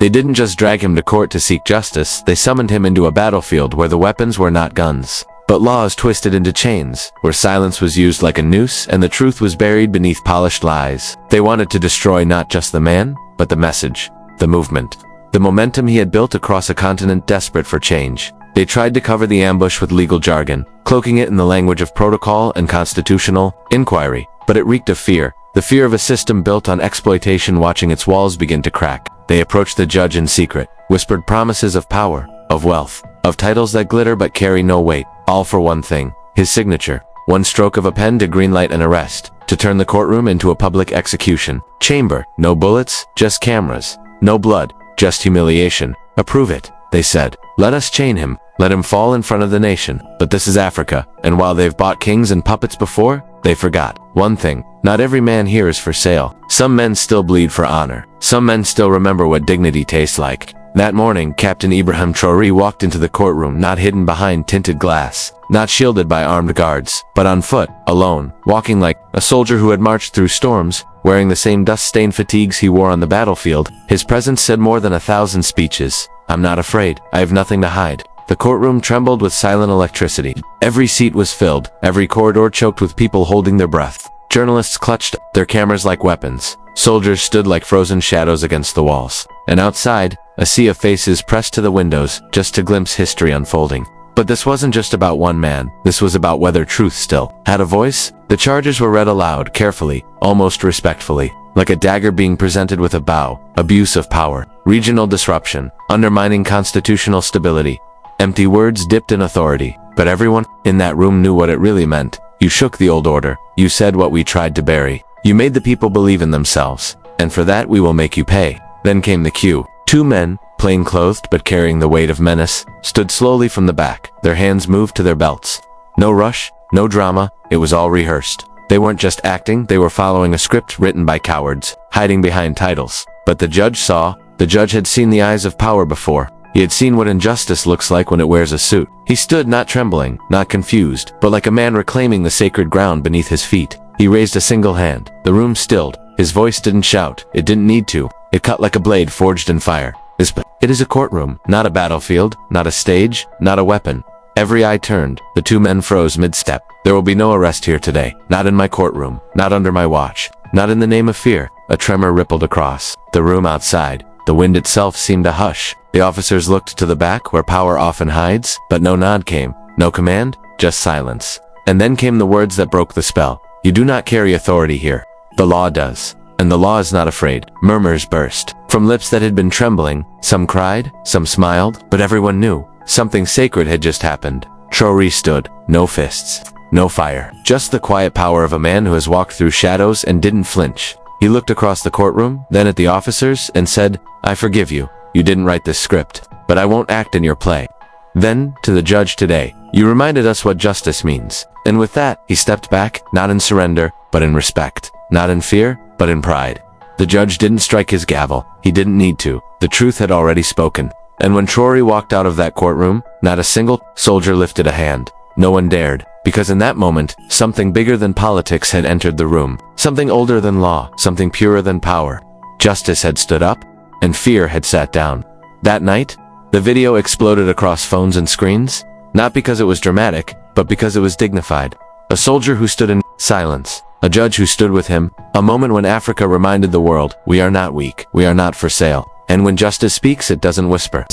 They didn't just drag him to court to seek justice, they summoned him into a battlefield where the weapons were not guns, but laws twisted into chains, where silence was used like a noose and the truth was buried beneath polished lies. They wanted to destroy not just the man, but the message, the movement, the momentum he had built across a continent desperate for change. They tried to cover the ambush with legal jargon, cloaking it in the language of protocol and constitutional inquiry, but it reeked of fear, the fear of a system built on exploitation watching its walls begin to crack. They approached the judge in secret, whispered promises of power, of wealth, of titles that glitter but carry no weight, all for one thing, his signature. One stroke of a pen to greenlight an arrest, to turn the courtroom into a public execution chamber. No bullets, just cameras. No blood, just humiliation. Approve it, they said. Let us chain him, let him fall in front of the nation. But this is Africa, and while they've bought kings and puppets before, they forgot one thing. Not every man here is for sale. Some men still bleed for honor. Some men still remember what dignity tastes like. That morning, Captain Ibrahim Traoré walked into the courtroom, not hidden behind tinted glass, not shielded by armed guards, but on foot, alone, walking like a soldier who had marched through storms, wearing the same dust-stained fatigues he wore on the battlefield. His presence said more than 1,000 speeches. I'm not afraid. I have nothing to hide. The courtroom trembled with silent electricity. Every seat was filled, every corridor choked with people holding their breath. Journalists clutched their cameras like weapons. Soldiers stood like frozen shadows against the walls. And outside, a sea of faces pressed to the windows, just to glimpse history unfolding. But this wasn't just about one man. This was about whether truth still had a voice. The charges were read aloud, carefully, almost respectfully, like a dagger being presented with a bow. Abuse of power, regional disruption, undermining constitutional stability. Empty words dipped in authority. But everyone in that room knew what it really meant. You shook the old order. You said what we tried to bury. You made the people believe in themselves. And for that we will make you pay. Then came the cue. Two men, plain-clothed but carrying the weight of menace, stood slowly from the back, their hands moved to their belts. No rush, no drama, it was all rehearsed. They weren't just acting, they were following a script written by cowards, hiding behind titles. But the judge saw, the judge had seen the eyes of power before. He had seen what injustice looks like when it wears a suit. He stood not trembling, not confused, but like a man reclaiming the sacred ground beneath his feet. He raised a single hand. The room stilled. His voice didn't shout. It didn't need to. It cut like a blade forged in fire. It is a courtroom, not a battlefield, not a stage, not a weapon. Every eye turned. The two men froze mid-step. There will be no arrest here today. Not in my courtroom. Not under my watch. Not in the name of fear. A tremor rippled across the room outside. The wind itself seemed to hush. The officers looked to the back where power often hides, but no nod came. No command, just silence. And then came the words that broke the spell. You do not carry authority here. The law does. And the law is not afraid. Murmurs burst from lips that had been trembling. Some cried, some smiled, but everyone knew something sacred had just happened. Traore stood. No fists. No fire. Just the quiet power of a man who has walked through shadows and didn't flinch. He looked across the courtroom, then at the officers, and said, I forgive you. You didn't write this script, but I won't act in your play. Then, to the judge today, you reminded us what justice means. And with that, he stepped back, not in surrender, but in respect. Not in fear, but in pride. The judge didn't strike his gavel. He didn't need to. The truth had already spoken. And when Traore walked out of that courtroom, not a single soldier lifted a hand. No one dared. Because in that moment, something bigger than politics had entered the room. Something older than law. Something purer than power. Justice had stood up, and fear had sat down. That night, the video exploded across phones and screens, not because it was dramatic, but because it was dignified. A soldier who stood in silence. A judge who stood with him. A moment when Africa reminded the world, we are not weak. We are not for sale. And when justice speaks, it doesn't whisper.